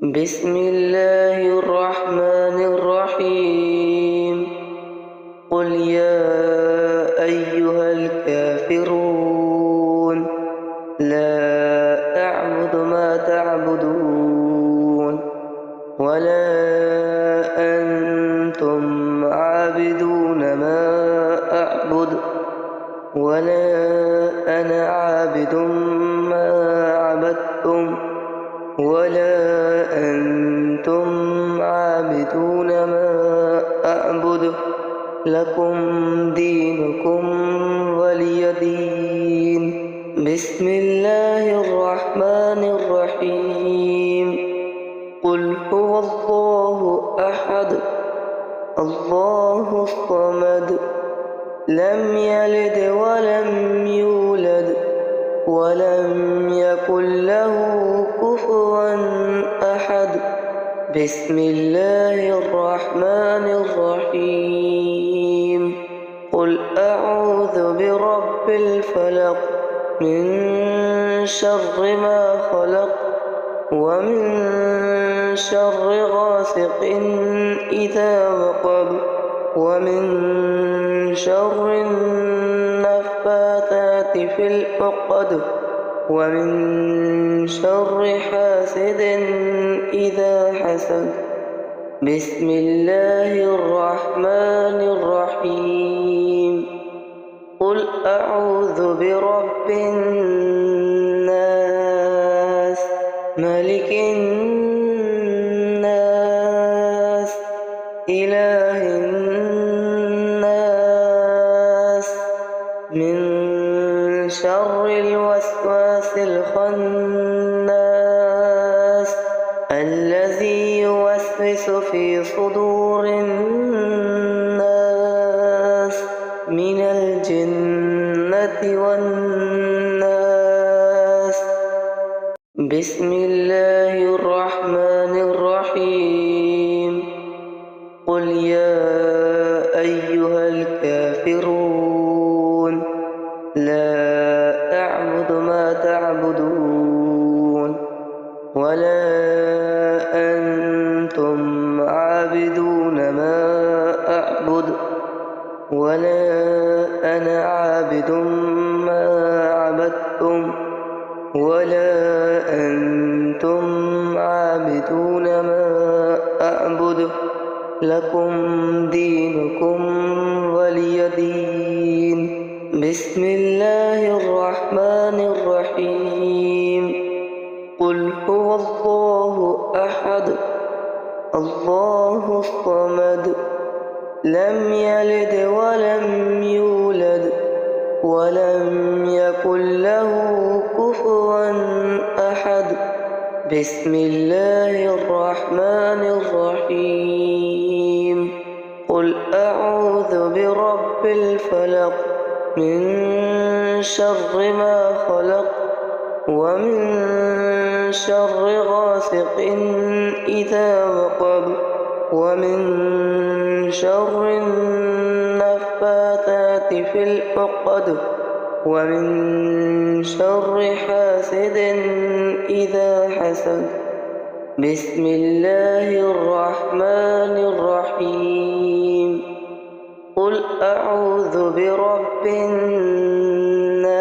بسم الله الرحمن الرحيم. قل يا أيها الكافرون لا أعبد ما تعبدون ولا أنتم عابدون ما أعبد ولا أنا عابد ما عبدتم ولا أنتم عابدون ما أعبد لكم دينكم ولي دين. بسم الله الرحمن الرحيم. قل هو الله أحد الله الصمد لم يلد ولم يولد ولم يكن له كفوا أحد. بسم الله الرحمن الرحيم. قل أعوذ برب الفلق من شر ما خلق ومن شر غاسق إذا وقب ومن شر النفاثات في العقد ومن شر حاسد إذا حسد. بسم الله الرحمن الرحيم. قل أعوذ برب الناس ملك الناس إله الناس من شر الوسواس الخناس الذي يوسوس في صدور الناس من الجنة والناس. بسم الله الرحمن الرحيم. قل يا أيها الكافرون لا أعبد ما تعبدون ولا أنتم عابدون ما أعبد ولا أنا عابد ما عبدتم ولا أنتم عابدون ما أعبد لكم دينكم ولي دين. بسم الله الرحمن الرحيم. قل هو الله أحد الله الصمد لم يلد ولم يولد ولم يكن له كفوا أحد. بسم الله الرحمن الرحيم. قل أعوذ برب الفلق من شر ما خلق ومن شر غاسق إذا وقب ومن شر النفاثات في العقد ومن شر حاسد إذا حسد. بسم الله الرحمن الرحيم. قل أعوذ برب الناس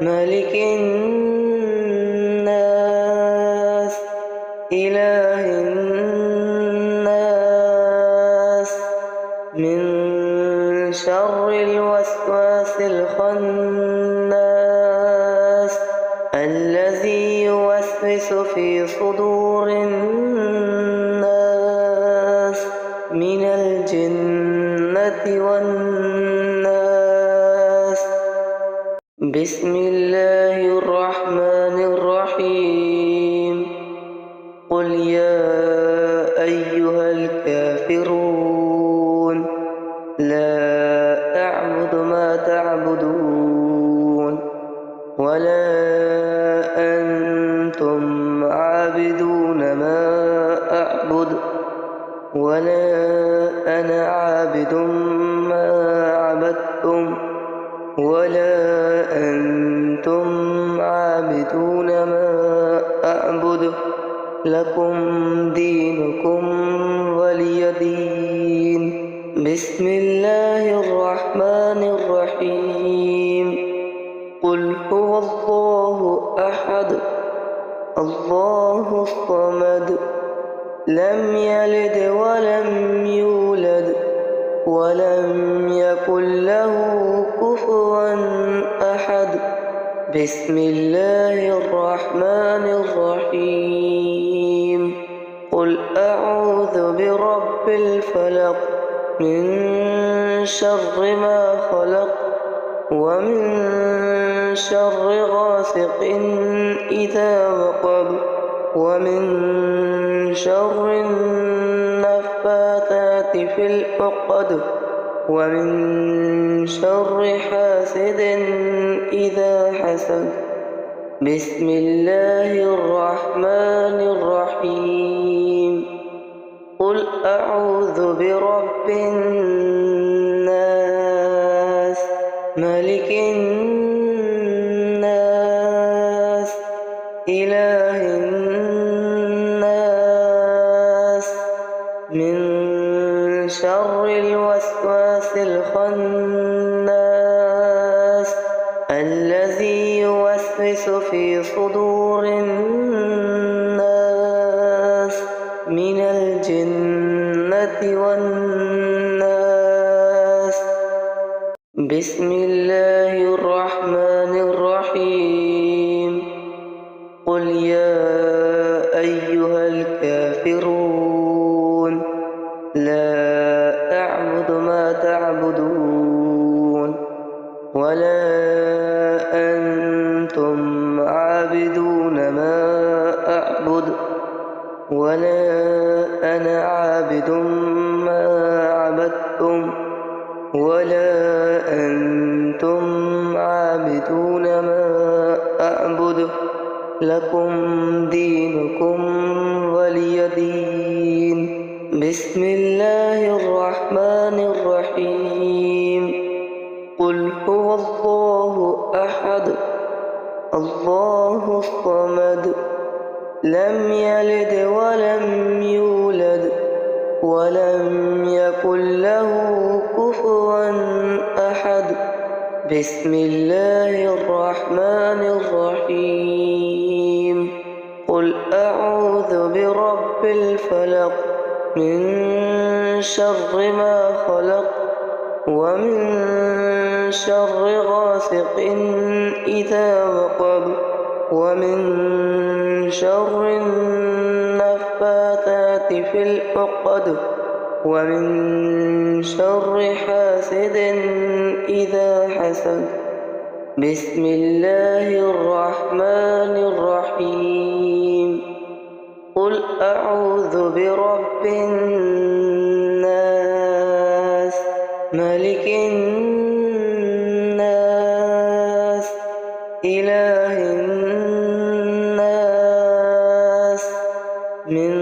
ملك الناس إله الناس من شر الوسواس الخناس الذي يوسوس في صدور الناس من الجنة والناس. بسم الله الرحمن الرحيم. قل يا أيها الكافرون لا أعبد ما تعبدون ولا أنتم عابدون ما أعبد ولا أنا عابد ما عبدتم ولا أنتم عابدون ما أعبد لكم دينكم ولي دين. بسم الله الرحمن الرحيم. قل هو الله أحد الله الصمد لم يلد ولم يولد ولم يكن له كفوا أحد. بسم الله الرحمن الرحيم. قل أعوذ برب الفلق من شر ما خلق ومن شر غاسق إذا وقب ومن شر النفاثات في العقد ومن شر حاسد إذا حسد. بسم الله الرحمن الرحيم. قل أعوذ برب الناس ملك الناس إله الناس من شر الوسواس الخناس الذي يوسوس في صدور الناس من الجنة والناس. بسم الله الرحمن الرحيم. قل يا أيها الكافرون لا أعبد ما تعبدون ولا أنتم عابدون ما أعبد ولا أنا عابد ما عبدتم ولا أنتم عابدون ما أعبد لكم دينكم ولي دين. بسم الله الرحمن الرحيم. قل هو الله أحد الله الصمد لم يلد ولم يولد ولم يكن له كفوا أحد. بسم الله الرحمن الرحيم. قل أعوذ برب الفلق من شر ما خلق ومن شر غاسق إذا وقب ومن شر النفاثات في العقد ومن شر حاسد إذا حسد. بسم الله الرحمن الرحيم. قل أعوذ برب الناس ملك الناس إله الناس من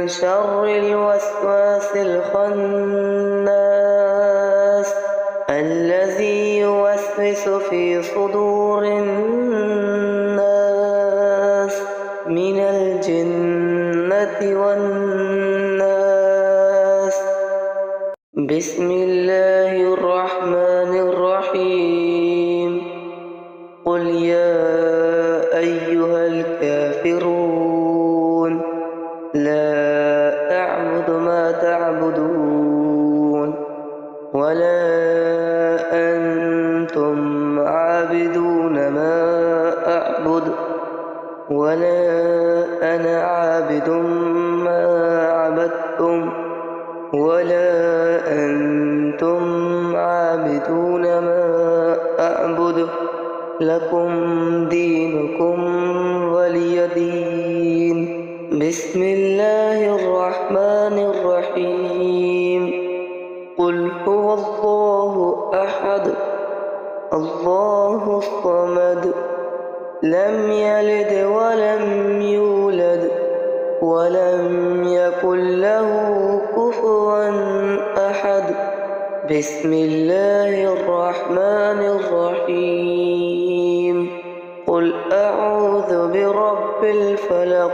شر الوسواس الخناس الذي يوسوس في صدور الناس من الجنة والناس. بسم الله الرحمن الرحيم. قل يا أيها الكافرون لا أعبد ما تعبدون ولا أنتم عابدون ما أعبد ولا أنا عابد ما عبدتم ولا أنتم عابدون ما أعبد لكم دينكم ولي دين. بسم الله الرحمن الرحيم. قل هو الله أحد الله الصمد لم يلد ولم يولد ولم يكن له كفوا أحد. بسم الله الرحمن الرحيم. قل أعوذ برب الفلق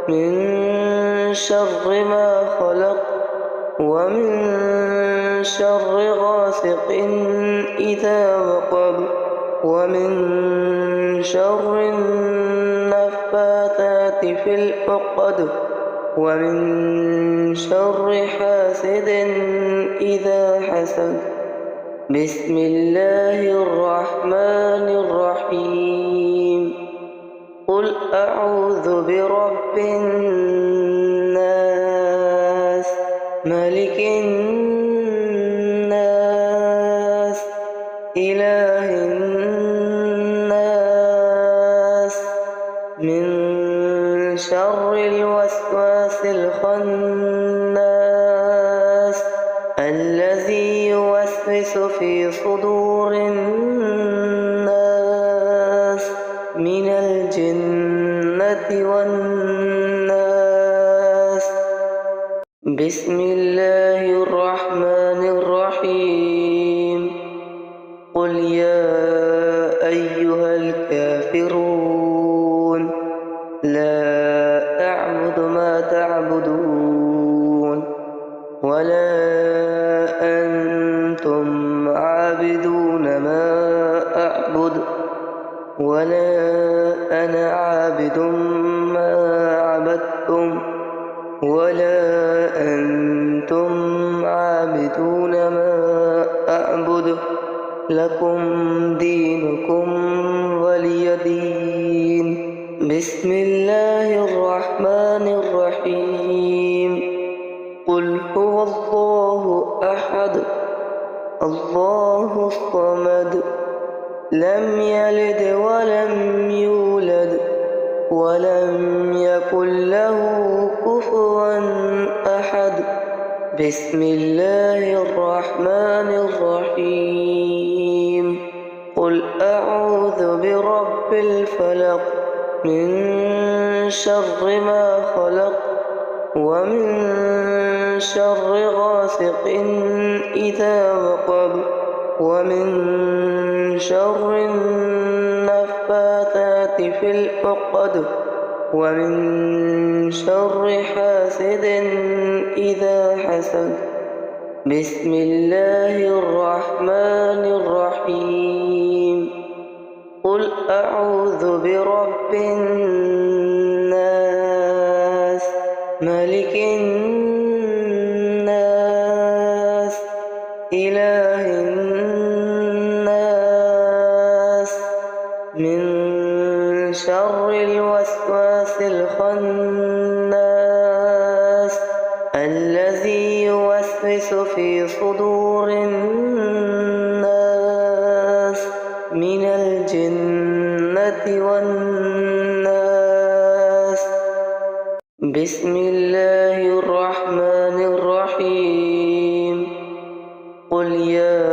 من شر ما خلق ومن شر غاسق إذا وقب ومن شر النفاثات في العقد ومن شر حاسد إذا حسد. بسم الله الرحمن الرحيم. قل أعوذ برب الناس ملك الناس إله الناس من شر الوسواس الخناس الذي يوسوس في صدور الناس من الجنة والناس. بسم الله الرحمن الرحيم. قل يا أيها الكافرون لا أعبد ما تعبدون ولا أنتم عابدون ما أعبد ولا أنا عابد ما عبدتم ولا أنتم عابدون ما أعبد لكم دينكم ولي دين. بسم الله الرحمن الرحيم. قل هو الله أحد الله الصمد لم يلد ولم يولد ولم يكن له كفوا أحد. بسم الله الرحمن الرحيم. قل أعوذ برب الفلق من شر ما خلق ومن شر غاسق إذا وقب ومن شر النفاثات في العقد ومن شر حاسد إذا حسد. بسم الله الرحمن الرحيم. قل أعوذ برب الناس ملك الناس إله الناس من شر الوسواس الخناس الذي يوسوس في صدور الناس من الجنة والناس. بسم الله الرحمن الرحيم. قل يا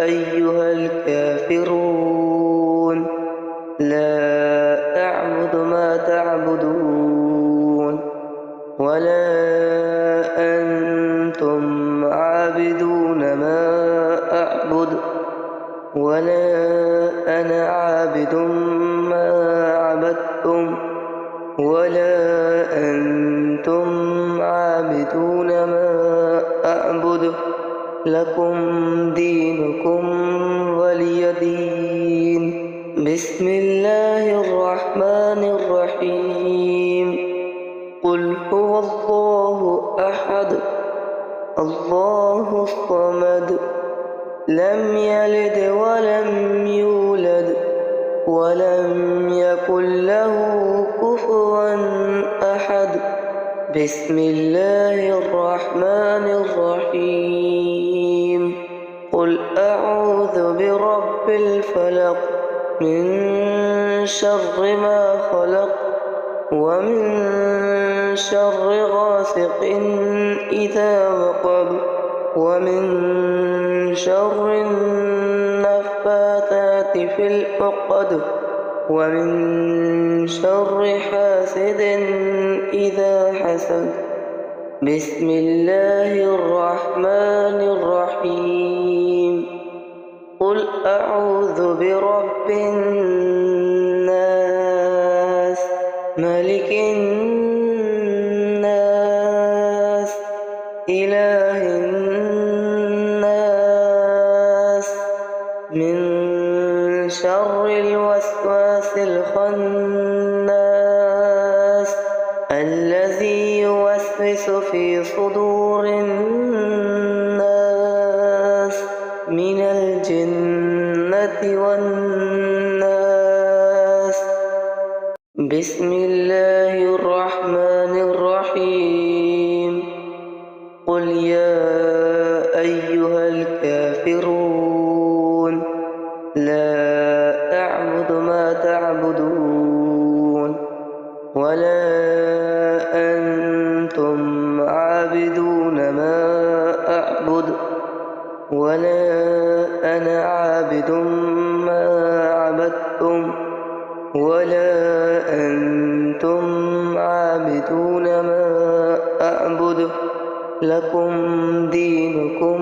أيها الكافرون لا أعبد ما تعبدون ولا أنتم عابدون ما أعبد ولا أنا عابد ما عبدتم ولا أنتم عابدون ما أعبد لكم دينكم ولي دين. بسم الله الرحمن الرحيم. قل هو الله أحد الله الصمد لم يلد ولم يولد ولم يكن له كفوا أحد. بسم الله الرحمن الرحيم. قل أعوذ برب الفلق من شر ما خلق ومن شر غاسق إذا وقب ومن شر النفاثات في العقد ومن شر حاسد إذا حسد. بسم الله الرحمن الرحيم. قل أعوذ برب الناس ملك الناس إله الناس من شر الوسواس الخناس الذي يوسوس في صدور الناس من الجنة والناس. بسم الله الرحمن الرحيم. قل يا أيها الكافرون لا أعبد ما تعبدون ولا أنتم عابدون ما أعبد ولا أنا عابد ما عبدتم ولا أنتم عابدون ما أعبد لكم دينكم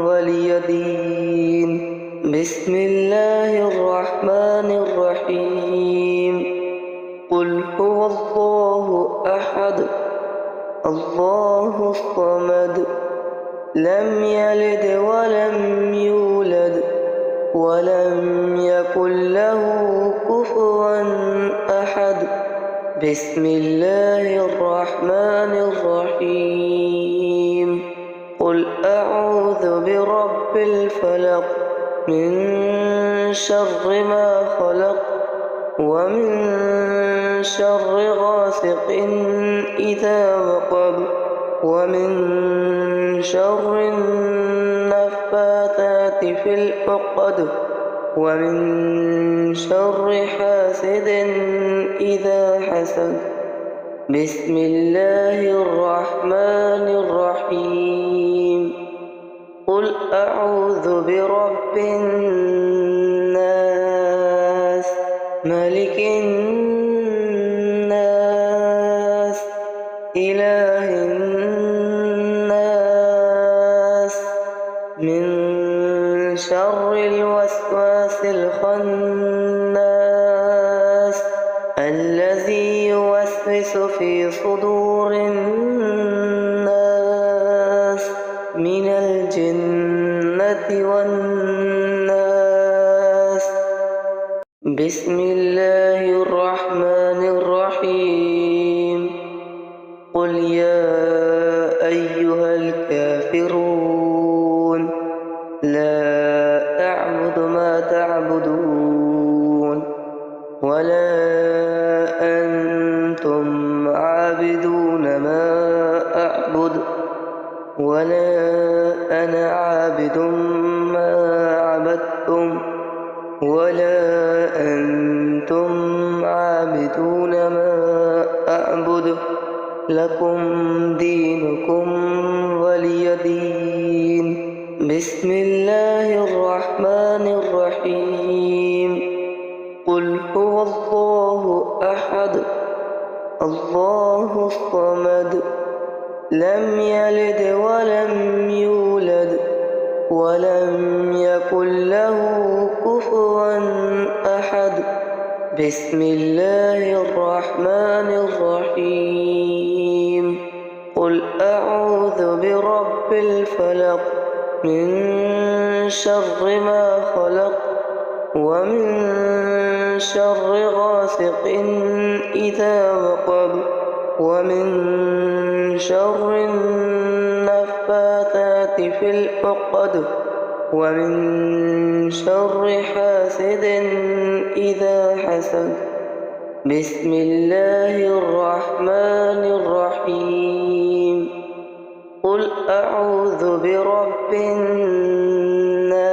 ولي دين. بسم الله الرحمن الرحيم. قل هو الله أحد الله الصمد لم يلد ولم يولد ولم يكن له كفوا أحد. بسم الله الرحمن الرحيم. قل أعوذ برب الفلق من شر ما خلق ومن شر غاسق إذا وقب ومن شر النفاثات في العقد ومن شر حاسد إذا حسد. بسم الله الرحمن الرحيم. قل أعوذ برب الناس ملك الناس إله الناس من شر الوسواس الخناس الذي يوسوس في صدور الناس من الجنة والناس. بسم الله الرحمن الرحيم. قل يا أيها الكافرون لا أعبد ما تعبدون ولا أنتم عابدون ما أعبد ولا أنا عابد ما عبدتم ولا أنتم عابدون ما أعبد لكم دينكم ولي دين. بسم الله الرحمن الرحيم. قل هو الله أحد الله الصمد لم يلد ولم يولد ولم يكن له كفوا أحد. بسم الله الرحمن الرحيم. قل أعوذ برب الفلق من شر ما خلق ومن شر غاسق إذا وقب ومن شر النفاثات في العقد ومن شر حاسد إذا حسد. بسم الله الرحمن الرحيم. قل أعوذ برب الناس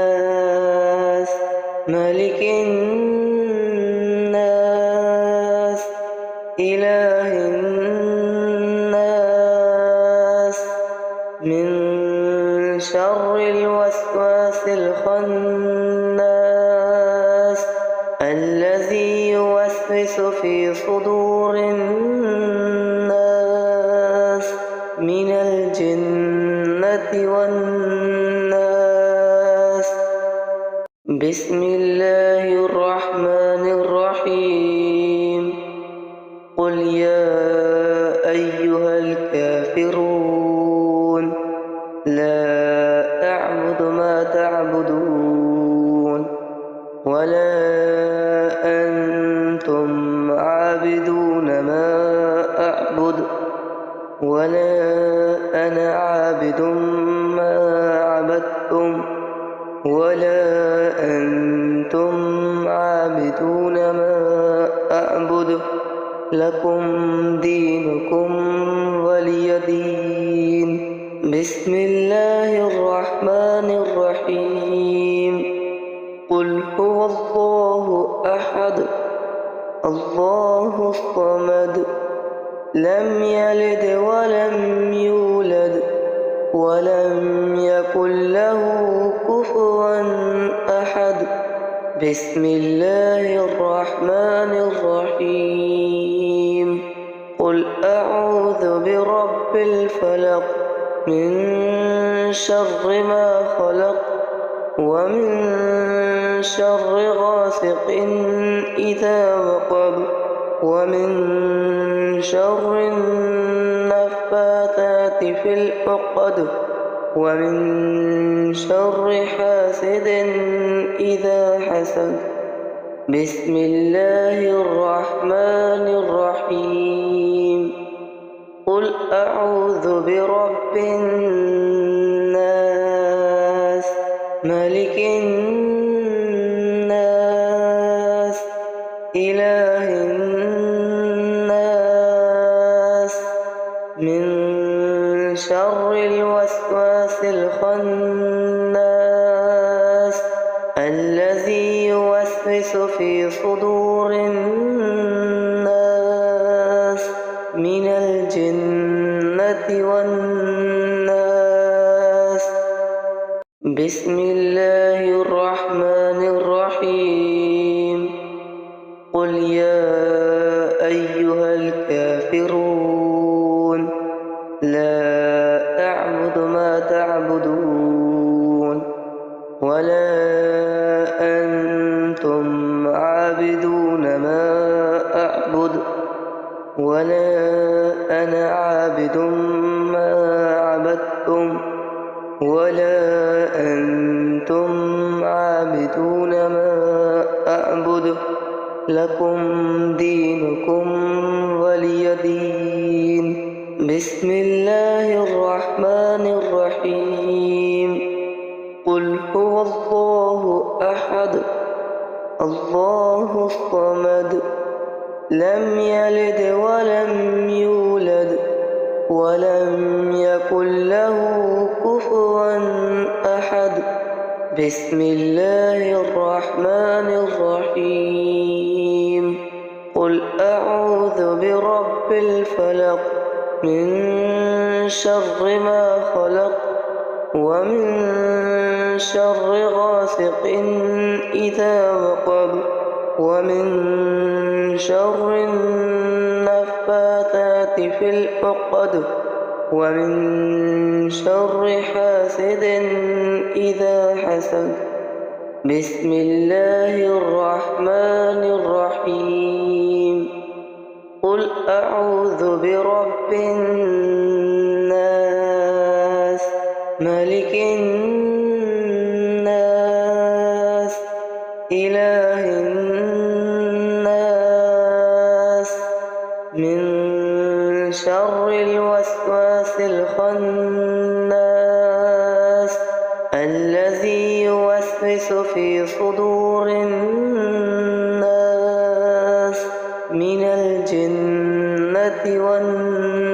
ملك الناس إله الناس من شر الوسواس الخناس الذي يوسوس في صدور الناس من الجنة والناس. بسم الله الرحمن الرحيم. قل يا أيها الكافرون ولا أنا عابد ما عبدتم ولا أنتم عابدون ما أعبد لكم دينكم ولي دين. بسم الله الرحمن الرحيم. قل هو الله أحد الله الصمد لم يلد ولم يولد ولم يكن له كفوا أحد. بسم الله الرحمن الرحيم. قل أعوذ برب الفلق من شر ما خلق ومن شر غاسق إذا وقب ومن شر النفاثات في العقد ومن شر حاسد إذا حسد. بسم الله الرحمن الرحيم. قل أعوذ برب الناس ملك الناس إله الناس من شر الوسواس الخناس الذي يوسوس في صدور الناس من الجنة والناس. بسم الله الرحمن الرحيم. قل يا أيها الكافرون لا أعبد ما تعبدون ولا أنتم عابدون ما أعبد ولا أنا عابد ما عبدتم ولا أنتم عابدون ما أعبد لكم دينكم ولي دين. بسم الله الرحمن الرحيم. قل هو الله أحد الله الصمد لم يلد ولم يولد ولم يكن له كفوا أحد. بسم الله الرحمن الرحيم. قل أعوذ برب الفلق من شر ما خلق ومن شر غاسق إذا وقب ومن شر النفاثات في العقد ومن شر حاسد إذا حسد. بسم الله الرحمن الرحيم. قل أعوذ برب الناس ملك الناس إله الناس من شر الوسواس الخناس الذي يوسوس في صدور الناس من الجنة والناس.